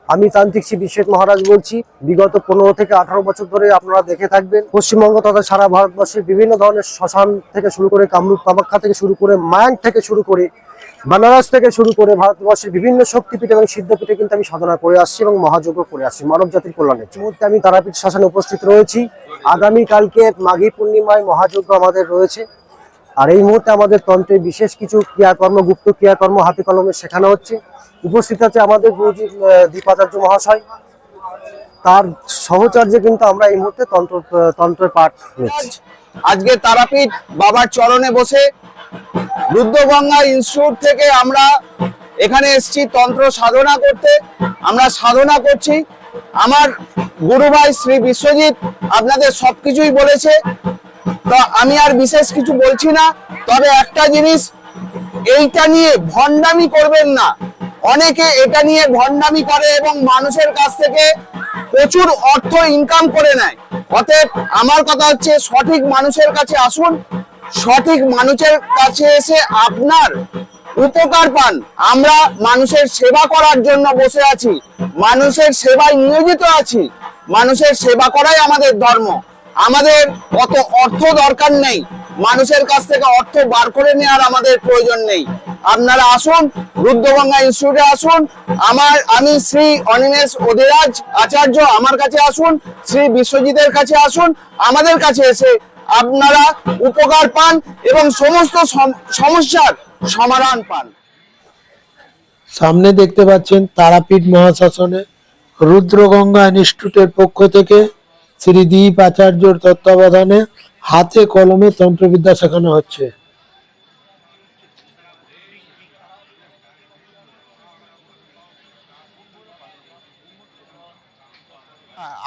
আমি তান্ত্রিক শ্রী বিশ্বজিৎ মহারাজ বলছি। বিগত 15 থেকে 18 বছর ধরে আপনারা দেখে থাকবেন পশ্চিমবঙ্গ তথা সারা ভারতবর্ষের বিভিন্ন ধরনের শ্মশান থেকে শুরু করে কামরূপ কামাখ্যা থেকে শুরু করে মায়াঙ্ক থেকে শুরু করে বানারস থেকে শুরু করে ভারতবর্ষের বিভিন্ন শক্তিপীঠ এবং সিদ্ধপীঠে কিন্তু আমি সাধনা করে আসছি এবং মহাযজ্ঞ করে আসছি মানব জাতির কল্যাণে। এই মুহূর্তে আমি তারাপীঠ শ্মশানে উপস্থিত রয়েছি। আগামীকালকে মাঘী পূর্ণিমায় মহাযজ্ঞ আমাদের রয়েছে। আর এই মুহূর্তে আমাদের তন্ত্রে বিশেষ কিছু ক্রিয়াকর্ম, গুপ্ত ক্রিয়াকর্ম হাতে কলমে শেখানো হচ্ছে। উপস্থিত আছে আমাদের গুরুজি দীপাচার্য মহাশয়, তার সহচর্যে কিন্তু আমরা এই মুহূর্তে তন্ত্রের পাঠ নিচ্ছি। আজকে তারাপীঠ বাবার চরণে বসে রুদ্রগঙ্গা ইনস্টিটিউট থেকে আমরা এখানে এসেছি তন্ত্র সাধনা করতে। আমরা সাধনা করছি। আমার গুরু ভাই শ্রী বিশ্বজিৎ আপনাদের সবকিছুই বলেছে, তো আমি আর বিশেষ কিছু বলছি না। তবে একটা জিনিস, এইটা নিয়ে ভণ্ডামি করবেন না। অনেকে এটা নিয়ে ভণ্ডামি করে এবং মানুষের কাছ থেকে প্রচুর অর্থ ইনকাম করে নেয়। অতএব আমার কথা হচ্ছে, সঠিক মানুষের কাছে আসুন, সঠিক মানুষের কাছে এসে আপনার উপকার পান। আমরা মানুষের সেবা করার জন্য বসে আছি, মানুষের সেবায় নিয়োজিত আছি। মানুষের সেবা করাই আমাদের ধর্ম। আমাদের অত অর্থ দরকার নেই, মানুষের কাছ থেকে অর্থ বার করে নেওয়ার আমাদের প্রয়োজন নেই। আপনারা আসুন, রুদ্রগঙ্গা ইনস্টিটিউটে আসুন। আমি শ্রী অনিমেষ অধিরাজ আচার্য, আমার কাছে আসুন। শ্রী বিশ্বজিতের কাছে আসুন। আমাদের কাছে এসে আপনারা উপকার পান এবং সমস্ত সমস্যার সমাধান পান। সামনে দেখতে পাচ্ছেন তারাপীঠ মহাশাসনে রুদ্রগঙ্গা ইনস্টিটিউটের পক্ষ থেকে শ্রী দীপ আচার্যর তত্ত্বাবধানে হাতে কলমে তন্ত্রবিদ্যা শেখানো হচ্ছে।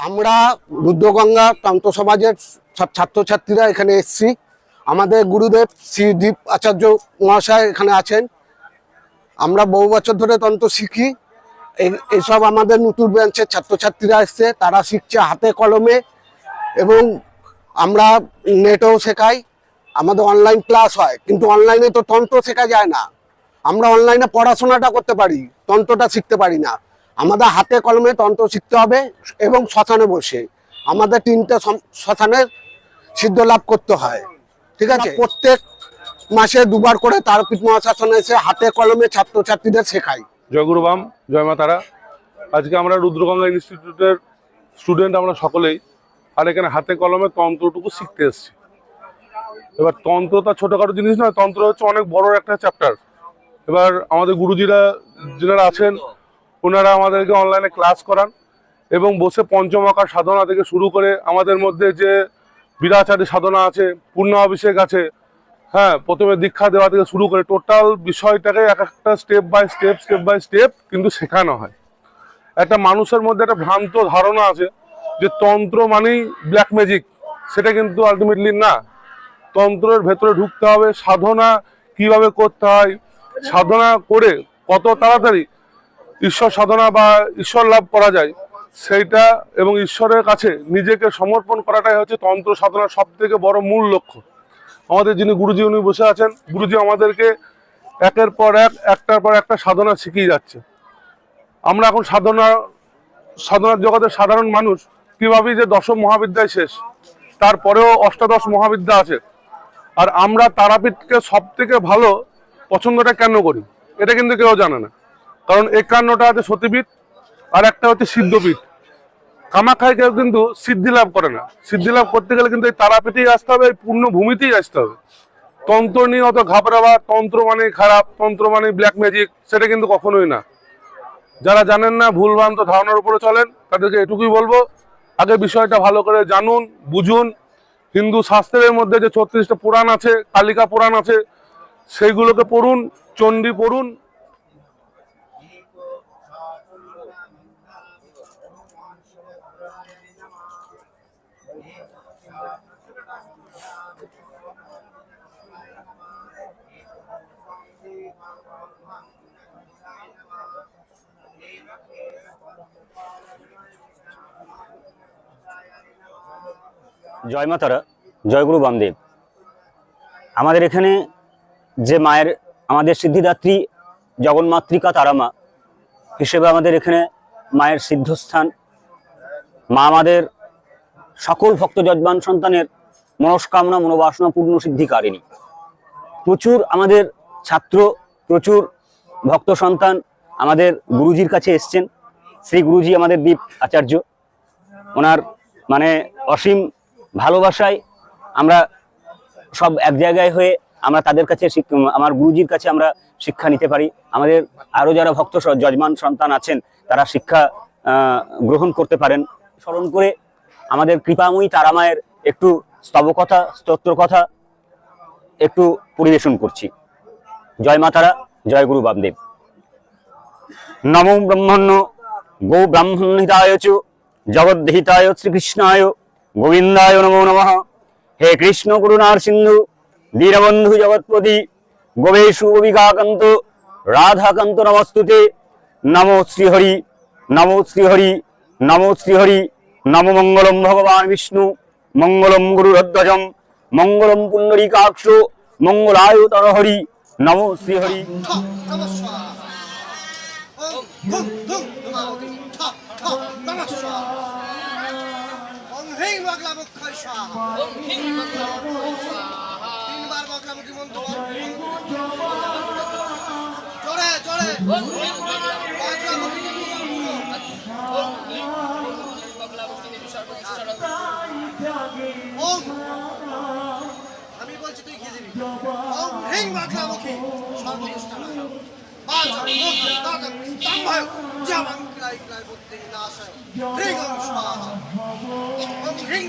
আমরা রুদ্রগঙ্গা তন্ত্র সমাজের সব ছাত্রছাত্রীরা এখানে এসেছি। আমাদের গুরুদেব শ্রী দীপ আচার্য মহাশয় এখানে আছেন। আমরা বহু বছর ধরে তন্ত্র শিখি। এইসব আমাদের নতুন ব্রাঞ্চের ছাত্রছাত্রীরা এসছে, তারা শিখছে হাতে কলমে এবং আমরা নেটেও শেখাই। আমাদের অনলাইন ক্লাস হয়, কিন্তু অনলাইনে তো তন্ত্র শেখা যায় না। আমরা অনলাইনে পড়াশোনাটা করতে পারি, তন্ত্রটা শিখতে পারি না। আমাদের হাতে কলমে তন্ত্র শিখতে হবে এবং শ্মশানে বসে আমাদের 3টে শ্মশানের সিদ্ধ লাভ করতে হয়। ঠিক আছে, প্রত্যেক মাসে 2বার করে তারাপীঠ মহাশাসনে এসে হাতে কলমে ছাত্রছাত্রীদের শেখাই। জয় গুরুবাম, জয় মা তারা। আজকে আমরা রুদ্রগঙ্গা ইনস্টিটিউটের স্টুডেন্ট আমরা সকলেই, আর এখানে হাতে কলমে তন্ত্রটুকু শিখতে এসেছি। এবার তন্ত্র তো ছোটখাটো জিনিস নয়, তন্ত্র হচ্ছে অনেক বড় একটা চ্যাপ্টার। এবার আমাদের গুরুজিরা যারা আছেন ওনারা আমাদেরকে অনলাইনে ক্লাস করান এবং বসে পঞ্চমকার সাধনা থেকে শুরু করে আমাদের মধ্যে যে বিরাচারী সাধনা আছে, পূর্ণাভিষেক আছে, হ্যাঁ, প্রথমে দীক্ষা দেওয়া থেকে শুরু করে টোটাল বিষয়টাকে এক একটা স্টেপ বাই স্টেপ কিন্তু শেখানো হয়। একটা মানুষের মধ্যে একটা ভ্রান্ত ধারণা আছে যে তন্ত্র মানেই ব্ল্যাক ম্যাজিক, সেটা কিন্তু আলটিমেটলি না। তন্ত্রের ভেতরে ঢুকতে হবে, সাধনা কিভাবে করতে হয়, সাধনা করে কত তাড়াতাড়ি ঈশ্বর সাধনা বা ঈশ্বর লাভ করা যায় সেইটা, এবং ঈশ্বরের কাছে নিজেকে সমর্পণ করাটাই হচ্ছে তন্ত্র সাধনার সব থেকে বড় মূল লক্ষ্য। আমাদের যিনি গুরুজি উনি বসে আছেন, গুরুজি আমাদেরকে একের পর একটার পর একটা সাধনা শিখিয়ে যাচ্ছে। আমরা এখন সাধনার জগতের সাধারণ মানুষ কি ভাবি যে দশম মহাবিদ্যায় শেষ, তারপরেও অষ্টাদশ মহাবিদ্যা আছে। আর আমরা তারাপীঠকে সব থেকে ভালো পছন্দটা কেন করি এটা কিন্তু কেউ জানে না। কারণ 51টা আছে সতীপীঠ আর একটা হচ্ছে সিদ্ধপীঠ। কামাখ্যায় কেউ কিন্তু সিদ্ধি লাভ করে না। সিদ্ধি লাভ করতে গেলে কিন্তু এই তারাপীঠেই আসতে হবে, এই পূর্ণ ভূমিতেই আসতে হবে। তন্ত্র নিয়ে অত ঘাবড়াবা, তন্ত্র মানে খারাপ, তন্ত্র মানে ব্ল্যাক ম্যাজিক, সেটা কিন্তু কখনোই না। যারা জানেন না, ভুলভ্রান্ত ধারণার উপরে চলেন, তাদেরকে এটুকুই বলবো, আগে বিষয়টা ভালো করে জানুন, বুঝুন। হিন্দু শাস্ত্রের মধ্যে যে 36টা পুরাণ আছে, কালিকা পুরাণ আছে, সেইগুলোকে পড়ুন, চণ্ডী পড়ুন। জয় মা তারা, জয় গুরু বামদেব। আমাদের এখানে যে মায়ের, আমাদের সিদ্ধিদাত্রী জগন্মাতৃকা তারা মা হিসেবে আমাদের এখানে মায়ের সিদ্ধস্থান, মা আমাদের সকল ভক্ত যজমান সন্তানের মনস্কামনা মনোবাসনা পূর্ণ সিদ্ধিকারিণী। প্রচুর আমাদের ছাত্র, প্রচুর ভক্ত সন্তান আমাদের গুরুজির কাছে এসছেন। শ্রী গুরুজি আমাদের দীপ আচার্য, ওনার মানে অসীম ভালোবাসায় আমরা সব এক জায়গায় হয়ে আমরা তাদের কাছে আমার গুরুজির কাছে আমরা শিক্ষা নিতে পারি। আমাদের আরো যারা ভক্ত যজমান সন্তান আছেন তারা শিক্ষা গ্রহণ করতে পারেন। স্মরণ করে আমাদের কৃপাময়ী তারামায়ের একটু স্তবকথা, স্তোত্র কথা একটু পরিবেশন করছি। জয় মা তারা, জয় গুরু বামদেব। নমো ব্রহ্মণ্য গো ব্রাহ্মণহিতায় চ জগদ্ধিতায় শ্রীকৃষ্ণায় গোবিন্দায় নমো নমঃ। হে কৃষ্ণ করুণার সিন্ধু দীনবন্ধু জগৎপতি গোবেশু গোপিকাকান্ত রাধাকান্ত নমস্তুতে। নমো শ্রীহরি, নমো শ্রীহরি, নমো শ্রীহরি। নমো মঙ্গলম ভগবান বিষ্ণু, মঙ্গলম গুরুধ্বজম, মঙ্গলম পুণ্ডরীকাক্ষ, মঙ্গলায় তরহরি। নমো শ্রীহরি। আমি বলছি তুই খেয়ে দিবি। ওম হ্রিং বাগলামুখী সর্বদুষ্টানায় বাচং মুখং দাগং স্তম্ভয় জামাং ক্লাই ক্লাই বুদ্ধিং নাশয় হ্রিং ওম স্বাহা। ওম হ্রিং